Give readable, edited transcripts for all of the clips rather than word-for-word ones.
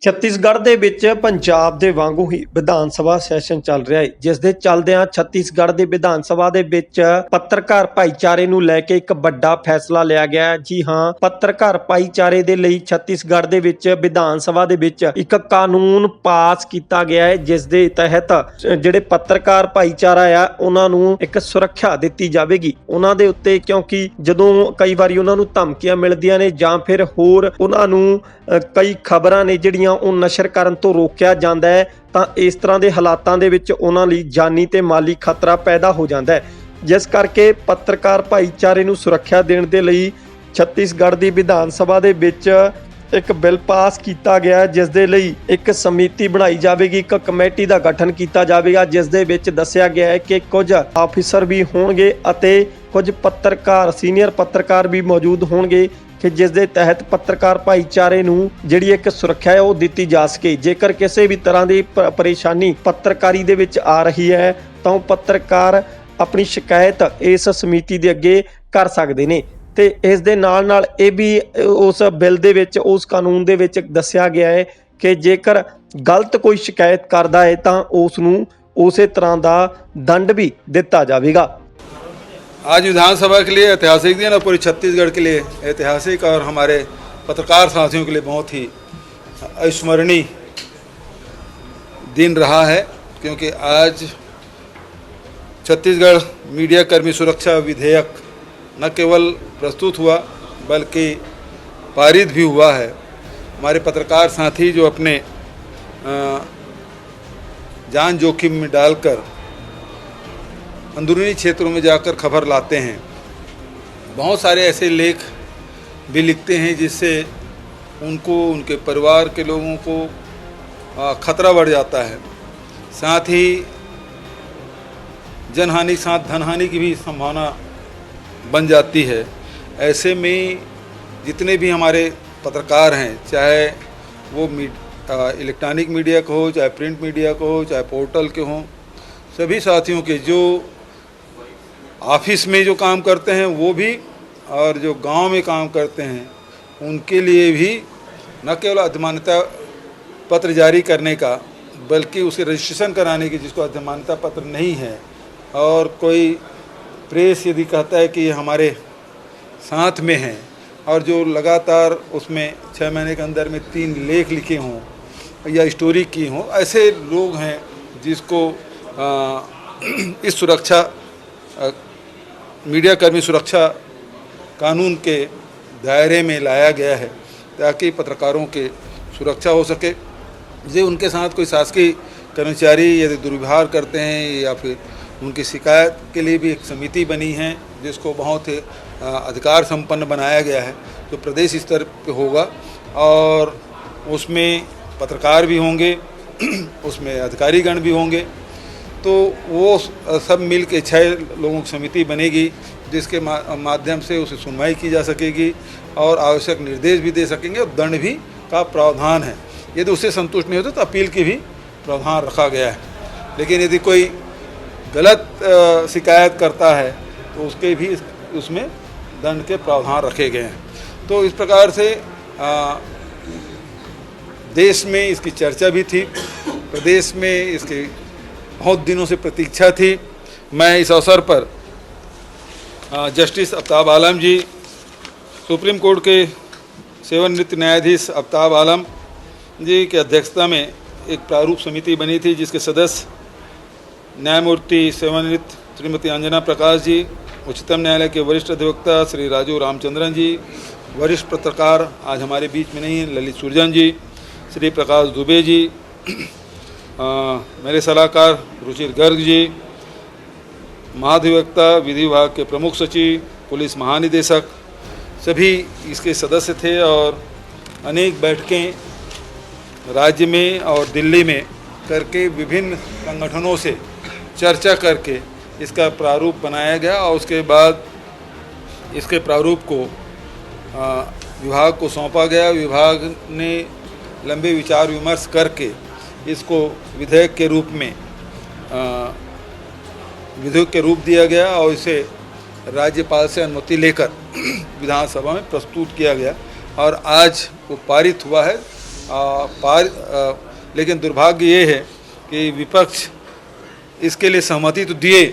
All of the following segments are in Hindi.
ਛੱਤੀਸਗੜ੍ਹ ਦੇ ਵਿੱਚ ਪੰਜਾਬ ਦੇ ਵਾਂਗੂ ਹੀ ਵਿਧਾਨ ਸਭਾ ਸੈਸ਼ਨ ਚੱਲ ਰਿਹਾ ਹੈ, ਜਿਸ ਦੇ ਚੱਲਦਿਆਂ ਛੱਤੀਸਗੜ੍ਹ ਦੇ ਵਿਧਾਨ ਸਭਾ ਦੇ ਵਿੱਚ ਪੱਤਰਕਾਰ ਭਾਈਚਾਰੇ ਨੂੰ ਲੈ ਕੇ ਇੱਕ ਵੱਡਾ ਫੈਸਲਾ ਲਿਆ ਗਿਆ ਹੈ। ਜੀ ਹਾਂ, ਪੱਤਰਕਾਰ ਭਾਈਚਾਰੇ ਦੇ ਲਈ ਛੱਤੀਸਗੜ੍ਹ ਦੇ ਵਿੱਚ ਵਿਧਾਨ ਸਭਾ ਦੇ ਵਿੱਚ ਇੱਕ ਕਾਨੂੰਨ ਪਾਸ ਕੀਤਾ ਗਿਆ ਹੈ, ਜਿਸ ਦੇ ਤਹਿਤ ਜਿਹੜੇ ਪੱਤਰਕਾਰ ਭਾਈਚਾਰਾ ਆ ਉਹਨਾਂ ਨੂੰ ਇੱਕ ਸੁਰੱਖਿਆ ਦਿੱਤੀ ਜਾਵੇਗੀ ਉਹਨਾਂ ਦੇ ਉੱਤੇ, ਕਿਉਂਕਿ ਜਦੋਂ ਕਈ ਵਾਰੀ ਉਹਨਾਂ ਨੂੰ ਧਮਕੀਆਂ ਮਿਲਦੀਆਂ ਨੇ ਜਾਂ ਫਿਰ ਹੋਰ ਉਹਨਾਂ ਨੂੰ ਕਈ ਖਬਰਾਂ ਨੇ ਜਿਹੜੀਆਂ ਉਹ ਨਸ਼ਰ ਕਰਨ ਤੋਂ ਰੋਕਿਆ ਜਾਂਦਾ ਹੈ, ਤਾਂ ਇਸ ਤਰ੍ਹਾਂ ਦੇ ਹਾਲਾਤਾਂ ਦੇ ਵਿੱਚ ਉਹਨਾਂ ਲਈ ਜਾਨੀ ਤੇ ਮਾਲੀ ਖਤਰਾ ਪੈਦਾ ਹੋ ਜਾਂਦਾ ਹੈ। ਜਿਸ ਕਰਕੇ ਪੱਤਰਕਾਰ ਭਾਈਚਾਰੇ ਨੂੰ ਸੁਰੱਖਿਆ ਦੇਣ ਦੇ ਲਈ ਛੱਤੀਸਗੜ੍ਹ ਦੀ ਵਿਧਾਨ ਸਭਾ ਦੇ ਵਿੱਚ ਇੱਕ ਬਿੱਲ ਪਾਸ ਕੀਤਾ ਗਿਆ, ਜਿਸ ਦੇ ਲਈ ਇੱਕ ਸਮਿਤੀ ਬਣਾਈ ਜਾਵੇਗੀ, ਇੱਕ ਕਮੇਟੀ ਦਾ ਗਠਨ ਕੀਤਾ ਜਾਵੇਗਾ, ਜਿਸ ਦੇ ਵਿੱਚ ਦੱਸਿਆ ਗਿਆ ਹੈ ਕਿ ਕੁਝ ਆਫੀਸਰ ਵੀ ਹੋਣਗੇ ਅਤੇ ਕੁਝ ਪੱਤਰਕਾਰ, ਸੀਨੀਅਰ ਪੱਤਰਕਾਰ ਵੀ ਮੌਜੂਦ ਹੋਣਗੇ ਕਿ ਜਿਸ ਦੇ ਤਹਿਤ ਪੱਤਰਕਾਰ ਭਾਈਚਾਰੇ ਨੂੰ ਜਿਹੜੀ ਇੱਕ ਸੁਰੱਖਿਆ ਹੈ ਉਹ ਦਿੱਤੀ ਜਾ ਸਕੇ। ਜੇਕਰ ਕਿਸੇ ਵੀ ਤਰ੍ਹਾਂ ਦੀ ਪਰੇਸ਼ਾਨੀ ਪੱਤਰਕਾਰੀ ਦੇ ਵਿੱਚ ਆ ਰਹੀ ਹੈ ਤਾਂ ਉਹ ਪੱਤਰਕਾਰ ਆਪਣੀ ਸ਼ਿਕਾਇਤ ਇਸ ਸਮਿਤੀ ਦੇ ਅੱਗੇ ਕਰ ਸਕਦੇ ਨੇ। ਤੇ ਇਸ ਦੇ ਨਾਲ ਨਾਲ ਇਹ ਵੀ ਉਸ ਬਿੱਲ ਦੇ ਵਿੱਚ, ਉਸ ਕਾਨੂੰਨ ਦੇ ਵਿੱਚ ਦੱਸਿਆ ਗਿਆ ਹੈ ਕਿ ਜੇਕਰ ਗਲਤ ਕੋਈ ਸ਼ਿਕਾਇਤ ਕਰਦਾ ਹੈ ਤਾਂ ਉਸ ਨੂੰ ਉਸੇ ਤਰ੍ਹਾਂ ਦਾ दंड भी दिता जाएगा। आज विधानसभा के लिए ऐतिहासिक दिन और पूरे छत्तीसगढ़ के लिए ऐतिहासिक और हमारे पत्रकार साथियों के लिए बहुत ही अविस्मरणीय दिन रहा है, क्योंकि आज छत्तीसगढ़ मीडिया कर्मी सुरक्षा विधेयक न केवल प्रस्तुत हुआ बल्कि पारित भी हुआ है। हमारे पत्रकार साथी जो अपने जान जोखिम में डालकर अंदरूनी क्षेत्रों में जाकर खबर लाते हैं, बहुत सारे ऐसे लेख भी लिखते हैं जिससे उनको, उनके परिवार के लोगों को खतरा बढ़ जाता है। साथ ही जनहानि के साथ धनहानि की भी संभावना बन जाती है। ऐसे में जितने भी हमारे पत्रकार हैं, चाहे वो इलेक्ट्रॉनिक मीडिया को हो, चाहे प्रिंट मीडिया को हो, चाहे पोर्टल के हों, सभी साथियों के जो ऑफिस में जो काम करते हैं वो भी और जो गांव में काम करते हैं उनके लिए भी न केवल अधिमान्यता पत्र जारी करने का बल्कि उसे रजिस्ट्रेशन कराने की, जिसको अधिमान्यता पत्र नहीं है और कोई प्रेस यदि कहता है कि ये हमारे साथ में है और जो लगातार उसमें 6 महीने के अंदर में 3 लेख लिखे हों या स्टोरी की हों, ऐसे लोग हैं जिसको इस सुरक्षा मीडिया कर्मी सुरक्षा कानून के दायरे में लाया गया है ताकि पत्रकारों के सुरक्षा हो सके। जो उनके साथ कोई शासकीय कर्मचारी यदि दुर्व्यवहार करते हैं या फिर उनकी शिकायत के लिए भी एक समिति बनी है जिसको बहुत ही अधिकार संपन्न बनाया गया है, जो प्रदेश स्तर पे होगा और उसमें पत्रकार भी होंगे उसमें अधिकारीगण भी होंगे। तो वो सब मिल के 6 लोगों की समिति बनेगी जिसके माध्यम से उसे सुनवाई की जा सकेगी और आवश्यक निर्देश भी दे सकेंगे और दंड भी का प्रावधान है। यदि उससे संतुष्ट नहीं होता तो अपील की भी प्रावधान रखा गया है। लेकिन यदि कोई गलत शिकायत करता है तो उसके भी उसमें दंड के प्रावधान रखे गए हैं। तो इस प्रकार से देश में इसकी चर्चा भी थी, प्रदेश में इसकी बहुत दिनों से प्रतीक्षा थी। मैं इस अवसर पर जस्टिस आफ्ताब आलम जी, सुप्रीम कोर्ट के सेवानिवृत्त न्यायाधीश आफ्ताब आलम जी की अध्यक्षता में एक प्रारूप समिति बनी थी जिसके सदस्य न्यायमूर्ति सेवानिवृत्त श्रीमती अंजना प्रकाश जी, उच्चतम न्यायालय के वरिष्ठ अधिवक्ता श्री राजू रामचंद्रन जी, वरिष्ठ पत्रकार आज हमारे बीच में नहीं हैं ललित सुरजन जी, श्री प्रकाश दुबे जी, मेरे सलाहकार रुचिर गर्ग जी, महाधिवक्ता विधि विभाग के प्रमुख सचिव, पुलिस महानिदेशक, सभी इसके सदस्य थे और अनेक बैठकें राज्य में और दिल्ली में करके विभिन्न संगठनों से चर्चा करके इसका प्रारूप बनाया गया और उसके बाद इसके प्रारूप को विभाग को सौंपा गया। विभाग ने लंबे विचार विमर्श करके इसको विधेयक के रूप में विधेयक के रूप दिया गया और इसे राज्यपाल से अनुमति लेकर विधानसभा में प्रस्तुत किया गया और आज वो पारित हुआ है लेकिन दुर्भाग्य ये है कि विपक्ष इसके लिए सहमति तो दिए,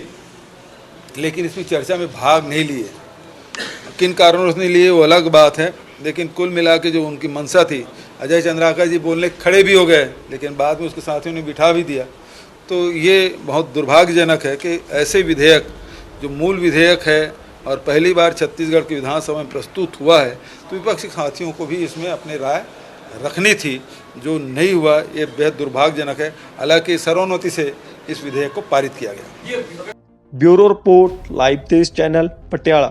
लेकिन इसमें चर्चा में भाग नहीं लिए। किन कारणों से नहीं लिए वो अलग बात है, लेकिन कुल मिला के जो उनकी मंशा थी, अजय चंद्राकर जी बोलने खड़े भी हो गए, लेकिन बाद में उसके साथियों ने बिठा भी दिया। तो ये बहुत दुर्भाग्यजनक है कि ऐसे विधेयक जो मूल विधेयक है और पहली बार छत्तीसगढ़ की विधानसभा में प्रस्तुत हुआ है, तो विपक्षी साथियों को भी इसमें अपनी राय रखनी थी, जो नहीं हुआ। ये बेहद दुर्भाग्यजनक है। हालांकि सर्वोन्नति से इस विधेयक को पारित किया गया। ब्यूरो रिपोर्ट, लाइव तेज चैनल, पटियाला।